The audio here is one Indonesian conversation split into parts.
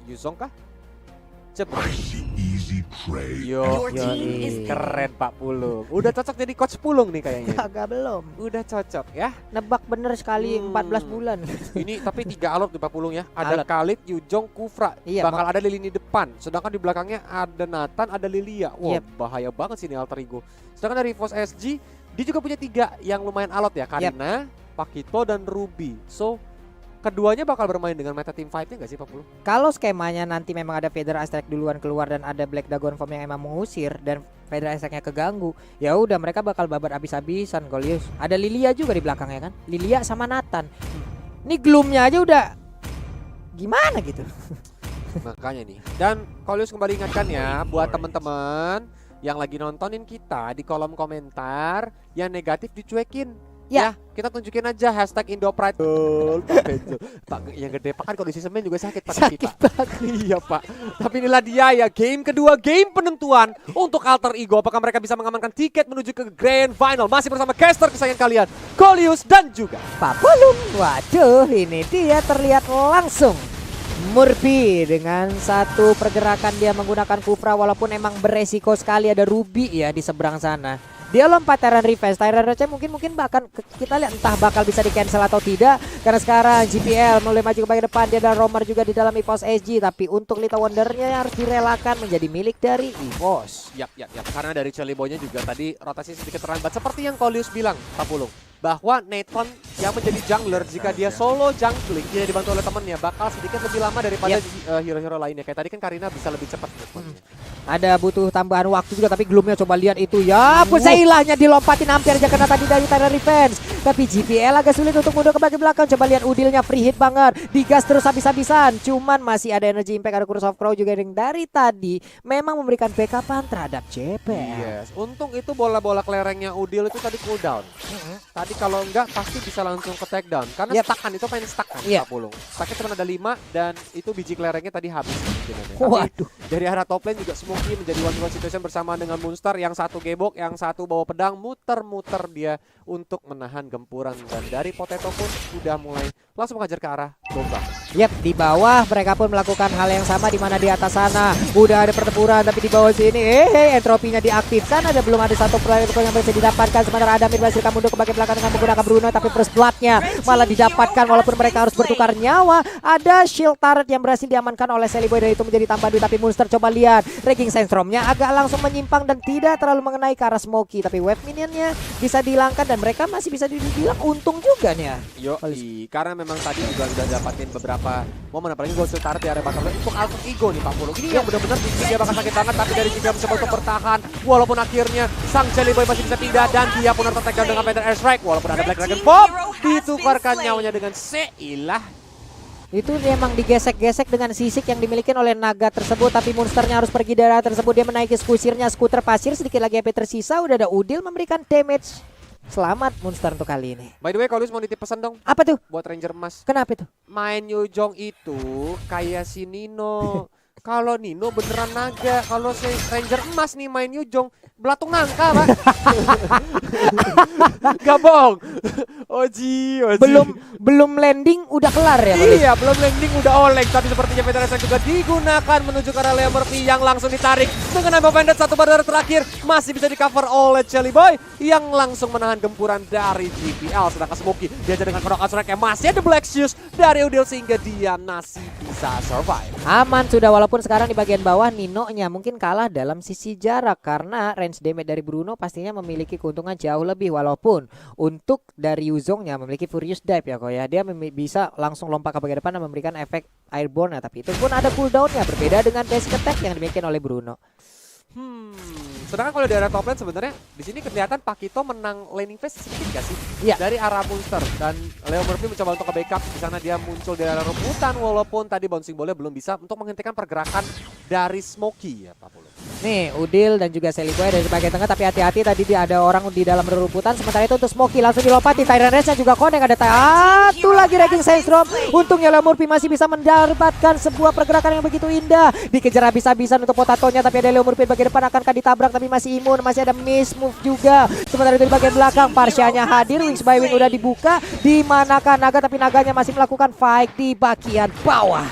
Yuzong kah? Cepet. Your Yo, team is keren Pak Pulung. Udah cocok jadi coach Pulung nih kayaknya. Agak belum. Udah cocok ya. Nebak bener sekali 14 bulan. Ini tapi 3 alot di Pak Pulung ya. Ada Alot. Khalid, Yuzong, Kufra. Iya, Bakal ada di lini depan. Sedangkan di belakangnya ada Nathan, ada Lilia. Wah, Yep. bahaya banget sih ini alter ego. Sedangkan dari Force SG, dia juga punya 3 yang lumayan alot ya. Karina, Pakito, dan Ruby. So, keduanya bakal bermain dengan meta team fight-nya nggak sih Pak Pulung? Kalau skemanya nanti memang ada Federer Astrek duluan keluar dan ada Black Dragon Form yang emang mengusir dan Federer Astreknya keganggu, ya udah mereka bakal babat abis-abisan Golius. Ada Lilia juga di belakangnya kan, Lilia sama Nathan. Ini Gloomnya aja udah gimana gitu. Makanya nih. Dan Kolius kembali ingatkan ya buat teman-teman yang lagi nontonin kita di kolom komentar yang negatif dicuekin. Ya. Kita tunjukin aja hashtag Indopride. Pak, yang gede Pak kan kondisi semen juga sakit Pak. Sakit Pak. Iya Pak. Tapi inilah dia ya game kedua, game penentuan untuk alter ego. Apakah mereka bisa mengamankan tiket menuju ke Grand Final? Masih bersama caster kesayangan kalian, Kolius dan juga Pak Pulung. Waduh, ini dia terlihat langsung. Murphy dengan satu pergerakan dia menggunakan Kufra walaupun emang beresiko sekali ada Ruby ya di seberang sana. Dia lompat Tyrant Revenge, Tyrant Revenge mungkin bahkan kita lihat entah bakal bisa di cancel atau tidak. Karena sekarang GPL mulai maju ke bagian depan, dia dan Romer juga di dalam EVOS SG. Tapi untuk Little Wonder-nya harus direlakan menjadi milik dari EVOS. Yap. Karena dari Charlie Boy-nya juga tadi rotasi sedikit terlambat. Seperti yang Kolius bilang Pak Pulung, bahwa Nathan yang menjadi jungler jika dia solo jungling tidak dibantu oleh temennya bakal sedikit lebih lama daripada hero-hero lainnya. Kayak tadi kan Karina bisa lebih cepat. Ada butuh tambahan waktu juga tapi Gloomnya coba lihat itu ya. Pun seilahnya dilompatin hampir aja kena tadi dari Tyrant Revenge. Tapi GPL agak sulit untuk mundur ke bagian belakang. Coba lihat Udilnya free hit banget. Digas terus habis-habisan. Cuman masih ada energy impact, ada Curse of Crow juga yang dari tadi memang memberikan backupan terhadap JPL. Yes, untung itu bola-bola kelerengnya Udil itu tadi cooldown. Tadi kalau enggak pasti bisa langsung ke take down. Karena stackan itu main stackan Pak Pulung. Stacknya cuma ada 5 dan itu biji kelerengnya tadi habis. Waduh. Dari arah top lane juga Smokey menjadi one-to-one situation bersama dengan Monster. Yang satu gebok, yang satu bawa pedang. Muter-muter dia untuk menahan gempuran. Dan dari Potato pun sudah mulai langsung mengajar ke arah domba. Yap, di bawah mereka pun melakukan hal yang sama di mana di atas sana udah ada pertempuran tapi di bawah sini entropinya diaktifkan, ada belum ada satu proyek yang bisa didapatkan. Sementara ada mid berhasil mundur ke bagian belakang dengan menggunakan Bruno tapi first blood-nya malah didapatkan walaupun mereka harus bertukar nyawa. Ada shield turret yang berhasil diamankan oleh Sally Boy dan itu menjadi tambahan duit. Tapi Monster coba lihat Raging Sandstorm-nya agak langsung menyimpang dan tidak terlalu mengenai ke arah Smokey, tapi wave minion-nya bisa dihilangkan dan mereka masih bisa dibilang untung juga nih ya. Karena memang tadi juga sudah dapatin beberapa momen apalagi gol turret di area bottom lane untuk alter ego nih Pak Pulung. Ini yang benar-benar bikin dia bakal sakit banget tapi dari Jiga mencoba untuk bertahan walaupun akhirnya sang Jelly Boy masih bisa pindah dan dia pun tertek down dengan Panther Airstrike walaupun ada Black Dragon Pop ditukarkan nyawanya dengan seilah. Itu memang digesek-gesek dengan sisik yang dimiliki oleh naga tersebut. Tapi monsternya harus pergi dari arah tersebut. Dia menaiki skuternya, skuter pasir. Sedikit lagi HP tersisa. Udah ada Udil memberikan damage. Selamat monster untuk kali ini. By the way, Kolius mau nitip pesan dong. Apa tuh? Buat Ranger Emas. Kenapa itu? Main Yuzong itu kayak si Nino. Kalau Nino beneran naga. Kalau si Ranger Emas nih main Yuzong belatung nangka Pak. Gak bohong. Oji. Belum landing udah kelar ya? Iya, belum landing udah oleng. Tapi sepertinya Veteran juga digunakan menuju ke arah Leo Murphy yang langsung ditarik dengan Ambo Bandit. Satu badan terakhir masih bisa di cover oleh Jelly Boy yang langsung menahan gempuran dari GPL. Sedangkan Smokey diajar dengan Kodok Asrek yang masih ada Black Shoes dari Udil sehingga dia masih bisa survive. Aman sudah walaupun sekarang di bagian bawah Nino-nya mungkin kalah dalam sisi jarak karena range damage dari Bruno pastinya memiliki keuntungan jauh lebih walaupun untuk dari Yuzongnya memiliki Furious Dive ya kok ya. Dia bisa langsung lompat ke bagian depan dan memberikan efek airborne tapi itu pun ada cooldown-nya berbeda dengan basic attack yang dimiliki oleh Bruno. Sedangkan kalau di area top lane sebenarnya di sini kelihatan Pakito menang laning phase sedikit gak sih? Iya. Dari arah Monster dan Leo Murphy mencoba untuk ke backup di sana dia muncul di area rebutan walaupun tadi bouncing ball-nya belum bisa untuk menghentikan pergerakan dari Smokey ya Pak Pulung. Nih Udil dan juga Sally Boy dari bagian tengah tapi hati-hati tadi dia ada orang di dalam rebutan. Sementara itu untuk Smokey langsung dilompati Tyrant Rage-nya juga connect ada satu lagi Raging Sandstorm. Untungnya Leo Murphy masih bisa mendapatkan sebuah pergerakan yang begitu indah. Dikejar habis-habisan untuk Potatonya tapi ada Leo Murphy bagian depan akankah ditabrak tapi masih imun, masih ada miss move juga. Sementara itu di bagian belakang Parsianya hadir, Wings by Wing udah dibuka. Di manakah naga tapi naganya masih melakukan fight di bagian bawah.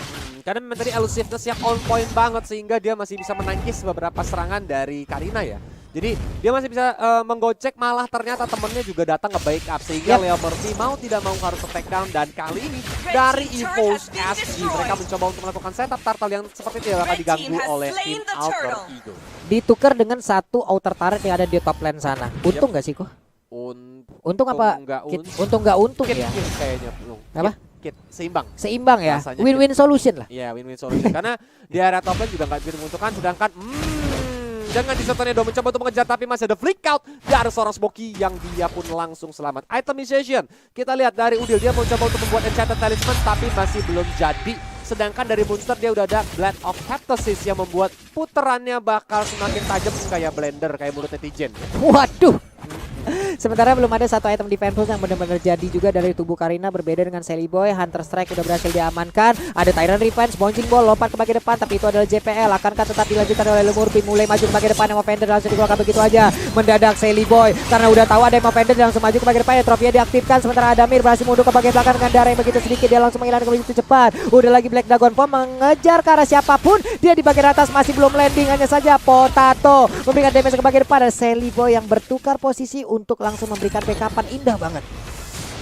Karena memang tadi elusiveness yang on point banget sehingga dia masih bisa menangkis beberapa serangan dari Karina ya. Jadi dia masih bisa menggocek, malah ternyata temennya juga datang nge-bake up sehingga Leo Murphy mau tidak mau harus take down. Dan kali ini dari EVOS SG mereka mencoba untuk melakukan setup turtle yang seperti tidak akan diganggu oleh tim Alter Ego. Ditukar dengan satu outer turret yang ada di top lane sana. Untung nggak sih kok? Untung apa? Untung nggak untung ya? Kayaknya. Apa? Seimbang. Seimbang ya? Rasanya Win-win solution lah. Iya, win-win solution. Karena di area top lane juga nggak bisa menguntungkan, sedangkan dengan disertanya Dom mencoba untuk mengejar tapi masih ada flick out dari seorang Smoky yang dia pun langsung selamat. Itemization, kita lihat dari Udil, dia mencoba untuk membuat Enchanted Talisman tapi masih belum jadi. Sedangkan dari Monster dia udah ada Blade of Heptasis yang membuat puterannya bakal semakin tajam kayak blender, kayak mulut netizen. Waduh. Sementara belum ada satu item defense yang benar-benar jadi juga dari tubuh Karina. Berbeda dengan Sally Boy, Hunter Strike udah berhasil diamankan. Ada Tyrant Revenge, bouncing ball, lompat ke bagian depan, tapi itu adalah JPL. Akankah tetap dilanjutkan oleh Lemurpi, mulai maju ke bagian depan. Yang Offender langsung dikeluarkan begitu aja. Mendadak Sally Boy, karena udah tahu ada yang Offender langsung maju ke bagian depan. Trofinya diaktifkan, sementara Adamir berhasil mundur ke bagian belakang dengan darah yang begitu sedikit. Dia langsung menghilangkan begitu cepat. Udah lagi Black Dragon Form mengejar ke arah siapapun. Dia di bagian atas masih belum landing, hanya saja Potato memberikan damage ke bagian depan. Ada Sally Boy yang bertukar posisi untuk langsung memberikan backupan. Indah banget.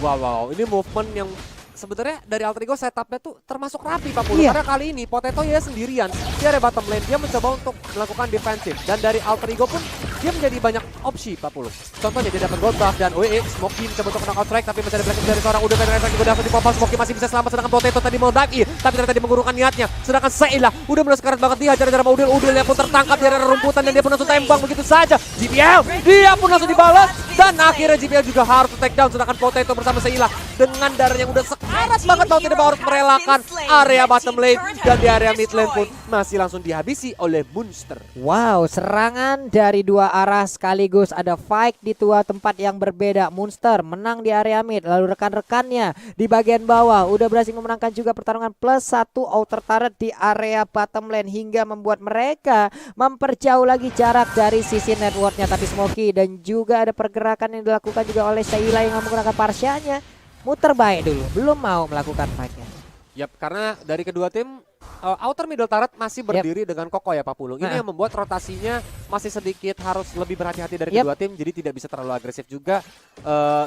Wow, ini movement yang sebenarnya dari Alter Ego setupnya tuh termasuk rapi Pak Pulu. Iya. Karena kali ini Potato ya sendirian. Dia ada bottom lane, dia mencoba untuk melakukan defensif. Dan dari Alter Ego pun dia menjadi banyak opsi Pak Pulu. Contohnya dia dapat gold buff dan Smoky mencoba untuk knockout strike tapi masih ada blessing dari seorang Udah Veteran juga dapat dipopal. Smoky masih bisa selamat, sedangkan Potato tadi mau dive in tapi ternyata dia mengurungkan niatnya. Sedangkan Seila udah mulai sekarat banget dihajar sama Udil. Udilnya pun tertangkap di area rumputan dan dia pun langsung tembak begitu saja. JPL dia pun langsung dibalas dan akhirnya JPL juga harus take down, sedangkan Potato bersama Seila dengan darah yang udah sekarat banget mau tidak harus merelakan area bottom lane dan di area mid lane pun masih langsung dihabisi oleh Monster. Wow, serangan dari dua arah sekaligus, ada fight di dua tempat yang berbeda. Monster menang di area mid, lalu rekan-rekannya di bagian bawah udah berhasil memenangkan juga pertarungan plus satu outer turret di area bottom lane hingga membuat mereka memperjauh lagi jarak dari sisi networknya. Tapi Smoky dan juga ada pergerakan yang dilakukan juga oleh Sheila yang menggunakan parsianya. Muter baik dulu, belum mau melakukan fightnya. Yap, karena dari kedua tim outer middle turret masih berdiri dengan kokoh ya Pak Pulung. Ini yang membuat rotasinya masih sedikit harus lebih berhati-hati dari kedua tim, jadi tidak bisa terlalu agresif juga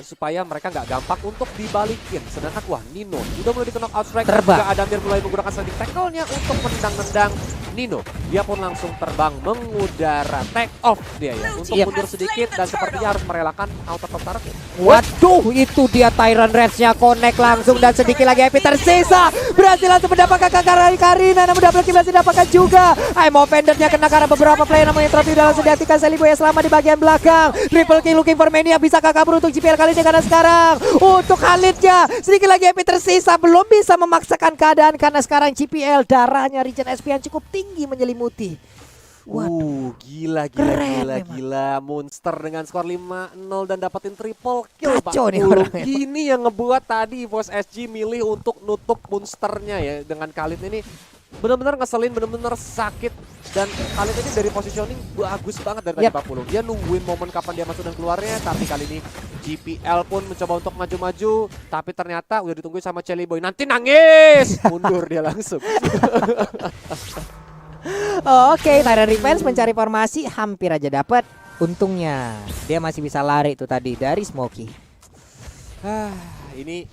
supaya mereka nggak gampang untuk dibalikin. Sedangkan wah, Nino udah mulai di knock out strike, juga Adamir mulai menggunakan sliding tackle-nya untuk menendang-nendang Nino. Dia pun langsung terbang mengudara, take off dia ya untuk mundur sedikit dan sepertinya harus merelakan outer top turret. Waduh, itu dia Tyrant Rage-nya connect langsung dan sedikit lagi Epi tersisa. Berhasil langsung mendapatkan kakak dari Karina, namun double kill masih didapatkan juga. I'm Offender-nya kena karena beberapa player namun yang trofi udah langsung diaktifkan. Sally Boy selama di bagian belakang. Triple kill looking for Mania, bisa kabur untuk JPL kali ini karena sekarang untuk Khalidnya sedikit lagi Epi tersisa, belum bisa memaksakan keadaan karena sekarang JPL darahnya regen SP yang cukup tinggi menyelimuti. Gila. Monster dengan skor 5-0 dan dapetin triple kill. Kacau nih orangnya. Ini yang ngebuat tadi EVOS SG milih untuk nutup Monsternya ya dengan Khalid ini. Benar-benar ngeselin, benar-benar sakit. Dan Khalid ini dari positioning bagus banget dari tadi Pak Pulung. Dia nungguin momen kapan dia masuk dan keluarnya. Tapi kali ini JPL pun mencoba untuk maju-maju. Tapi ternyata udah ditungguin sama Shelly Boy. Nanti nangis! Mundur dia langsung. Oke, Tyrant Revenge mencari formasi, hampir aja dapat. Untungnya dia masih bisa lari itu tadi dari Smoky. Ini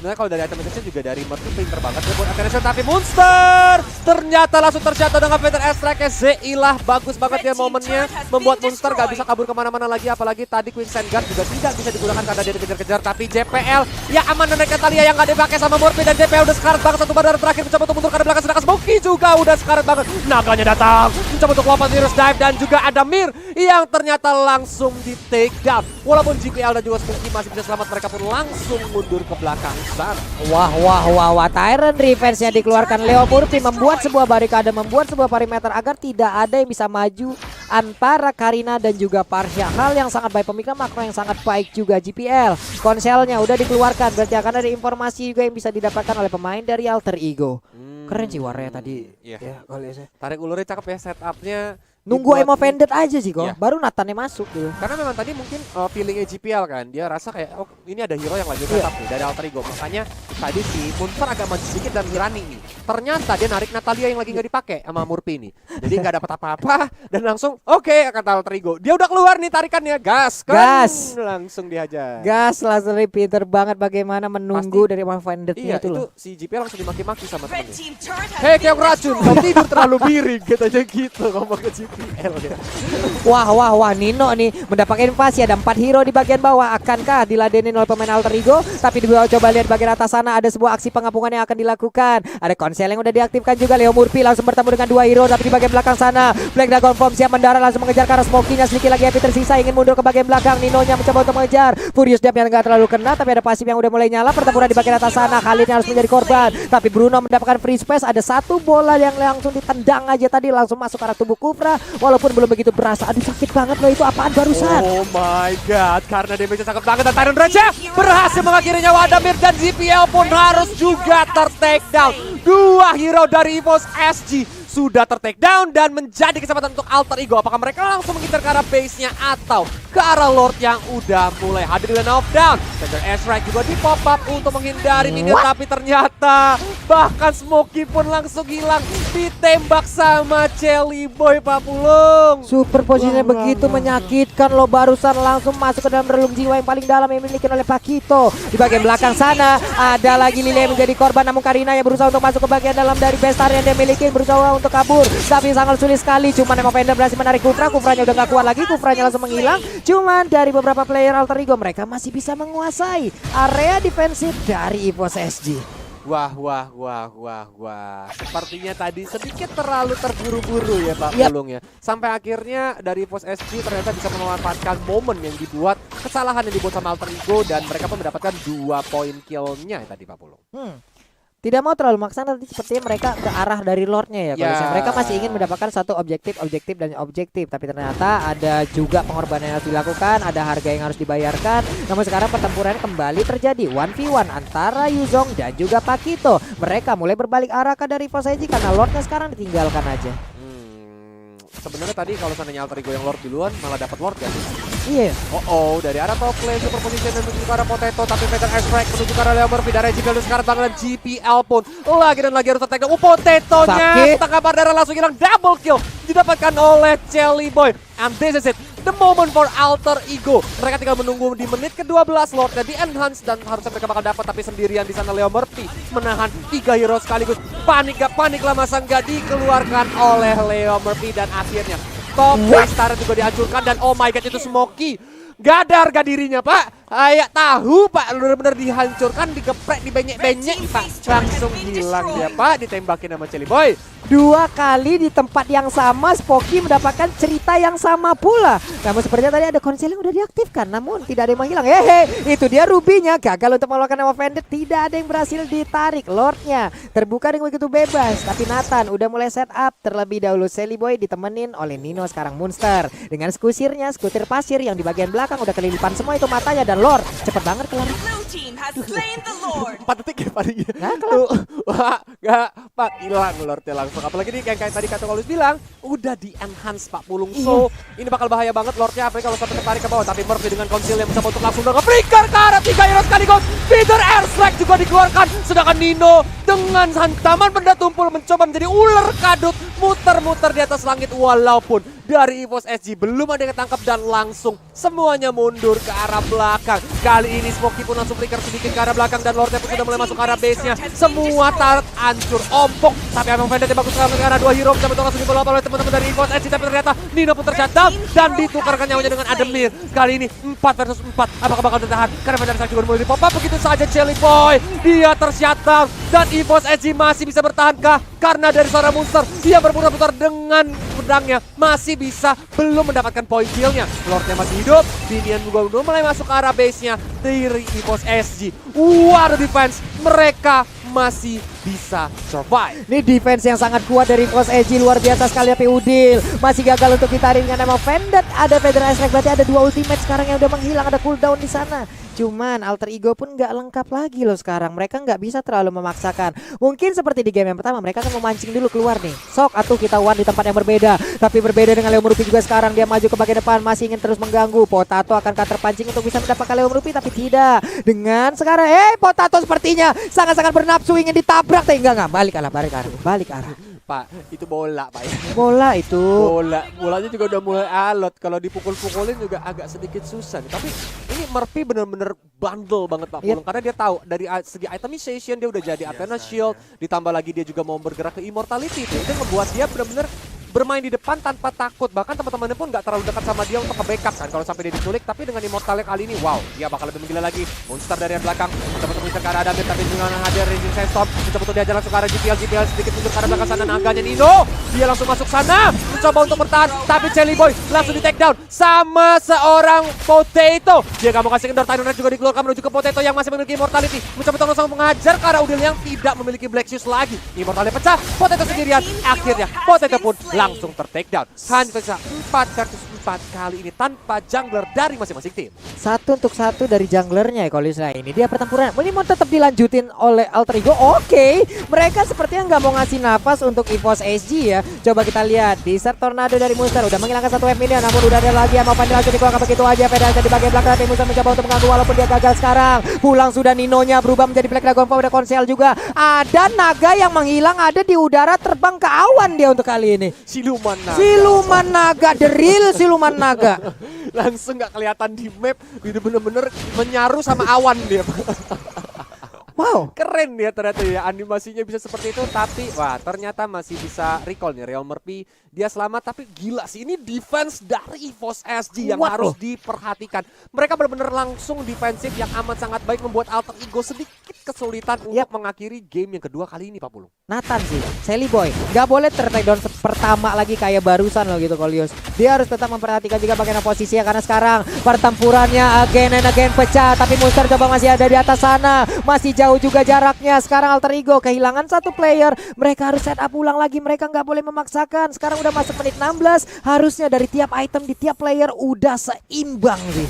sebenarnya kalau dari itemization juga dari Murphy pinter banget ya buat Attention, tapi Monster ternyata langsung terjatuh dengan Peter S-Strike. Zeilah bagus banget ya momennya, membuat Monster gak bisa kabur kemana-mana lagi, apalagi tadi Quicksand Guard juga tidak bisa digunakan karena dia dikejar-kejar. Tapi JPL ya aman dan Natalia yang gak dipakai sama Murphy, dan JPL udah sekarat banget satu badan terakhir mencoba untuk mundur ke belakang, sedangkan Smoky juga udah sekarat banget. Naganya datang mencoba untuk lompat virus dive, dan juga ada Mir yang ternyata langsung di take down. Walaupun JPL dan juga Smoky masih bisa selamat, mereka pun langsung mundur ke belakang sana. Wah, Tyrant Revenge-nya dikeluarkan. Leo Murphy membuat sebuah barikade, membuat sebuah perimeter agar tidak ada yang bisa maju antara Karina dan juga Parsha. Hal yang sangat baik, pemikiran makro yang sangat baik juga. JPL konselnya udah dikeluarkan, berarti akan ada informasi juga yang bisa didapatkan oleh pemain dari Alter Ego. Keren sih warnanya tadi. Ya, kalau saya tarik ulurnya cakep ya setupnya. Nunggu dibuat Emo Vended aja sih kok. Iya. Baru Nathannya masuk gitu. Karena memang tadi mungkin feelingnya GPL kan, dia rasa kayak oh ini ada hero yang lagi setup nih dari Alter Ego. Makanya tadi si Munster agak maju sedikit dan Hirani nih. Ternyata dia narik Natalia yang lagi nggak dipakai sama Murphy nih. Jadi nggak dapat apa-apa dan langsung oke, kata Alter Ego. Dia udah keluar nih tarikannya, gas kan. Gas. Langsung dihajar. Gas langsung pinter banget bagaimana menunggu dari Emo Vendednya Iya, itu loh. si GPL langsung dimaki-maki sama temennya. Hei keong racun, kau tidur terlalu miring, katanya gitu ngomong ke GPL ya. Wah, Nino nih mendapatkan invasi, ada 4 hero di bagian bawah. Akankah diladenin oleh pemain Alter Ego? Tapi di bawah coba lihat bagian atas sana ada sebuah aksi pengapungan yang akan dilakukan. Ada konsel yang udah diaktifkan juga. Leo Murphy langsung bertemu dengan 2 hero, tapi di bagian belakang sana Black Dragon Form siap mendarat langsung mengejar karena Smoky-nya sedikit lagi happy tersisa, ingin mundur ke bagian belakang. Nino-nya mencoba untuk mengejar. Furious Dap yang enggak terlalu kena, tapi ada pasif yang udah mulai nyala. Pertempuran di bagian atas sana, Khalid yang harus menjadi korban. Tapi Bruno mendapatkan free space, ada 1 bola yang langsung ditendang aja tadi langsung masuk ke arah tubuh Kufra, walaupun belum begitu berasa. Aduh sakit banget loh, itu apaan barusan? Oh my god, karena damage-nya sangat banget dan Tyron Rage berhasil mengakhiri nyawa Adamir dan GPL pun harus juga ter-take down. 2 hero dari EVOS SG sudah ter-take down dan menjadi kesempatan untuk Alter Ego. Apakah mereka langsung mengincar ke arah base-nya atau ke arah Lord yang udah mulai hadir di lane of down. Center S-Strike juga di pop up untuk menghindari minion, tapi ternyata bahkan Smoky pun langsung hilang ditembak sama Jelly Boy Pak Pulung. Super posisinya begitu menyakitkan loh, barusan langsung masuk ke dalam relung jiwa yang paling dalam yang dimiliki oleh Pakito. Di bagian belakang sana ada lagi Lily yang menjadi korban, namun Karina yang berusaha untuk masuk ke bagian dalam dari bestar yang dia miliki, berusaha untuk kabur, tapi sangat sulit sekali. Cuman Emo Vended berhasil menarik Kufranya udah gak kuat lagi, Kufranya langsung menghilang. Cuman dari beberapa player Alter Ego mereka masih bisa menguasai area defensif dari EVOS SG. Wah. Sepertinya tadi sedikit terlalu terburu-buru ya Pak Pulung ya. Sampai akhirnya dari EVOS SG ternyata bisa memanfaatkan momen yang dibuat, kesalahan yang dibuat sama Alter Ego, dan mereka pun mendapatkan 2 poin kill-nya tadi Pak Pulung. Tidak mau terlalu maksa, nanti sepertinya mereka ke arah dari Lordnya ya. Kalau mereka masih ingin mendapatkan satu objektif, tapi ternyata ada juga pengorbanan yang harus dilakukan, ada harga yang harus dibayarkan. Namun sekarang pertempuran kembali terjadi 1v1 antara Yuzong dan juga Pakito. Mereka mulai berbalik arah ke dari EVOS SG karena Lordnya sekarang ditinggalkan aja. Sebenarnya tadi kalau seandainya Alter Ego yang Lord duluan malah dapat Lord kan? Iya. Dari arah top lane super position dan menuju ke arah Potato, tapi Peter S-Strike menuju ke arah Leo Murphy dari GPL sekarang banget, dan GPL pun lagi dan lagi harus tertake down. Potatonya setengah darah langsung hilang, double kill didapatkan oleh Jelly Boy. And this is it, the moment for Alter Ego. Mereka tinggal menunggu di menit ke-12 Lordnya di enhance dan harusnya mereka bakal dapat, tapi sendirian di sana Leo Murphy menahan 3 hero sekaligus. Panik lah masa nggak dikeluarkan oleh Leo Murphy, dan akhirnya top base turret juga dihancurkan. Dan oh my god, itu Smoky gak dirinya Pak. Kayak tahu Pak, bener-bener dihancurkan, digeprek, dibenyek-benyek Pak. Langsung hilang dia Pak, ditembakin sama Jelly Boy. 2 kali di tempat yang sama, Smoky mendapatkan cerita yang sama pula. Namun sepertinya tadi ada konsel yang udah diaktifkan, namun tidak ada yang menghilang. Itu dia Ruby-nya gagal untuk mengeluarkan Emo Vended. Tidak ada yang berhasil ditarik. Lordnya terbuka dengan begitu bebas, tapi Nathan udah mulai set up terlebih dahulu. Jelly Boy ditemenin oleh Nino, sekarang Munster dengan skutir pasir yang di bagian belakang udah kelilipan semua itu matanya, dan Lord cepet banget kelar. 4 detik ya paling. Pak, hilang Lordnya langsung. Apalagi nih kayak tadi kata Kolus bilang, udah di enhance Pak Pulung. So ini bakal bahaya banget Lordnya, apalagi kalau sampai ketarik ke bawah. Tapi Murphy dengan konsil yang mencoba untuk langsung nge-flicker ke arah 3 hero sekaligus. Peter Airstrike juga dikeluarkan, sedangkan Nino dengan hantaman benda tumpul mencoba menjadi ular kadut muter-muter di atas langit. Walaupun dari EVOS SG belum ada yang ketangkap, dan langsung semuanya mundur ke arah belakang. Kali ini Smoky pun langsung flicker sedikit ke arah belakang, dan Lordnya pun sudah mulai masuk ke arah base-nya. Semua turret hancur ompong, tapi Emo Vended yang bagus sekali ke arah 2 hero mencoba langsung dibawa oleh teman-teman dari EVOS SG, tapi ternyata Nino pun tercatat dan ditukarkan nyawanya dengan Ademir. Kali ini 4 versus 4, apakah bakal tertahan? Karena Vended juga mulai di-pop up begitu saja. Jelly Boy dia tercatat, dan EVOS SG masih bisa bertahankah? Karena dari seorang Munster dia berputar-putar dengan pedangnya masih bisa belum mendapatkan poin kill-nya. Lordnya masih hidup, Minion juga belum mulai masuk ke arah base-nya dari EVOS SG. Waduh, defense mereka masih bisa survive. Ini defense yang sangat kuat dari EVOS SG, luar biasa sekali. Tapi Udil masih gagal untuk ditarik dengan nama Vended. Ada Federal Strike, berarti ada 2 ultimate sekarang yang udah menghilang, ada cooldown di sana. Cuman Alter Ego pun nggak lengkap lagi loh sekarang. Mereka nggak bisa terlalu memaksakan. Mungkin seperti di game yang pertama, mereka akan memancing dulu keluar nih. Sok atuh kita one di tempat yang berbeda. Tapi berbeda dengan Leo Merupi juga sekarang. Dia maju ke bagian depan, masih ingin terus mengganggu. Potato akan terpancing untuk bisa mendapatkan Leo Merupi, tapi tidak. Dengan sekarang, Potato sepertinya sangat-sangat bernafsu ingin ditabrak. Tapi enggak, balik arah. Pak, itu bola, Pak. Bola itu. Bolanya juga udah mulai alot. Kalau dipukul-pukulin juga agak sedikit susah nih. Tapi ini Murphy bener-bener bandel banget, Pak Pulung. Karena dia tahu dari segi itemization dia udah jadi Athena Shield. Ditambah lagi dia juga mau bergerak ke Immortality. Itu yang membuat dia bener-bener bermain di depan tanpa takut. Bahkan teman-temannya pun nggak terlalu dekat sama dia untuk ke-backup kan kalau sampai dia diculik. Tapi dengan Immortalnya kali ini, wow, dia bakal lebih menggila lagi. Monster dari yang belakang teman-teman bisa ke arah Adamir, tapi dengan hadir Raging Sandstorm mencoba untuk diajar langsung ke arah GPL sedikit mundur ke arah belakang sana. Naganya Nino, dia langsung masuk sana mencoba untuk bertahan, tapi Jelly Boy langsung di take down sama seorang Potato. Dia nggak mau kasih kendor, Tidal juga dikeluarkan menuju ke Potato yang masih memiliki Immortality, mencoba untuk langsung mengajar ke arah Udil yang tidak memiliki Black Shoes lagi. Immortality pecah, Potato sendirian. Akhirnya Potato pun langsung ter-takedown. Hanya tersisa 4 versus 4 kali ini tanpa jungler dari masing-masing tim. 1 untuk 1 dari junglernya ya kalau ini. Dia pertempuran ini mau tetap dilanjutin oleh Alter Ego. Oke, mereka sepertinya nggak mau ngasih nafas untuk EVOS SG ya. Coba kita lihat di Tornado dari Monster udah menghilangkan 1 wave minion, namun udah ada lagi yang mau pandai langsung dikeluarkan begitu aja. Federa di bagian belakang tim Monster mencoba untuk mengganggu walaupun dia gagal sekarang. Pulang sudah Ninonya berubah menjadi Black Dragon Power, ada konsel juga. Ada naga yang menghilang, ada di udara terbang ke awan dia untuk kali ini. Siluman naga, the real siluman naga. Langsung nggak kelihatan di map, dia bener-bener menyaru sama awan dia. Wow, keren ya ternyata ya, animasinya bisa seperti itu. Tapi wah, ternyata masih bisa recall nih Real Murphy. Dia selamat, tapi gila sih ini defense dari EVOS SG yang harus diperhatikan. Mereka benar-benar langsung defensif yang amat sangat baik, membuat Alter Ego sedikit kesulitan untuk mengakhiri game yang kedua kali ini, Pak Pulung. Nathan sih, Shelly Boy nggak boleh ter-takedown pertama lagi kayak barusan loh gitu Kolius. Dia harus tetap memperhatikan juga bagaimana posisinya, karena sekarang pertempurannya again and again pecah. Tapi Monster coba masih ada di atas sana, masih jauh juga jaraknya. Sekarang Alter Ego kehilangan 1 player, mereka harus set up ulang lagi. Mereka nggak boleh memaksakan. Sekarang udah masuk menit 16, harusnya dari tiap item di tiap player udah seimbang sih.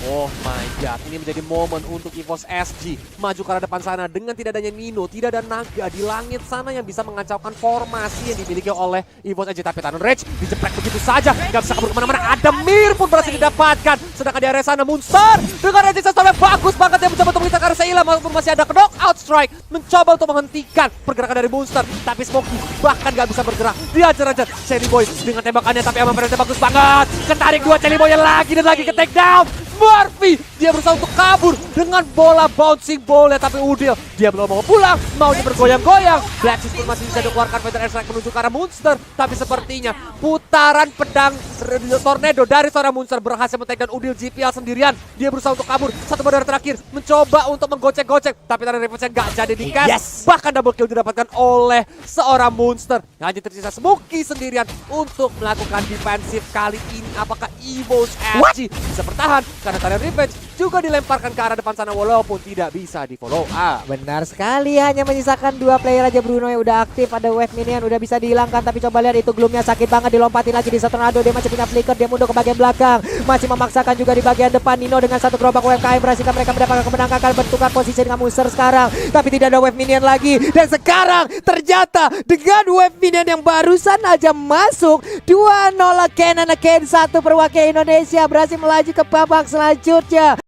Oh my god, ini menjadi momen untuk EVOS SG maju ke arah depan sana dengan tidak adanya Nino, tidak ada naga di langit sana yang bisa mengacaukan formasi yang dimiliki oleh EVOS SG. Tapi Talon Rage diceplek begitu saja, nggak bisa kabur kemana-mana. Adamir pun berhasil didapatkan, sedangkan di area sana Monster dengan Raging Sandstorm yang bagus banget yang mencoba untuk mengincar ke arah Seila, maupun masih ada knockout strike mencoba untuk menghentikan pergerakan dari Monster. Tapi Smokey bahkan nggak bisa bergerak, diajar-ajar Shelly Boy dengan tembakannya, tapi aman berarti bagus banget. Ketarik 2 Shelly Boy lagi dan lagi ke take down. Murphy, dia berusaha untuk kabur dengan bola bouncing ball, tapi Udil dia belum mau pulang, maunya bergoyang-goyang. Black Shoes pun masih bisa dikeluarkan, Federal Strike menuju ke arah Monster, tapi sepertinya putaran pedang tornado dari seorang Monster berhasil men-take down Udil GPL sendirian. Dia berusaha untuk kabur, 1 bandar terakhir mencoba untuk menggocek-gocek, tapi tadi reverse nggak jadi di-catch. Bahkan double kill didapatkan oleh seorang Monster. Hanya tersisa Smokey sendirian untuk melakukan defensif kali ini. Apakah EVOS SG bisa bertahan? Karena Tarian Revenge juga dilemparkan ke arah depan sana walaupun tidak bisa di follow up. Benar sekali, hanya menyisakan 2 player aja. Bruno yang udah aktif, ada wave minion udah bisa dihilangkan, tapi coba lihat itu gloomnya sakit banget, dilompatin lagi di Tornado. Dia masih punya flicker, dia mundur ke bagian belakang, masih memaksakan juga di bagian depan. Nino dengan 1 gerobak UMKM berhasil mereka mendapatkan kemenangan, akan bertukar posisi dengan Monster sekarang, tapi tidak ada wave minion lagi. Dan sekarang ternyata dengan wave minion yang barusan aja masuk 2-0 again and again, 1 perwakilan Indonesia berhasil melaju ke babak selanjutnya.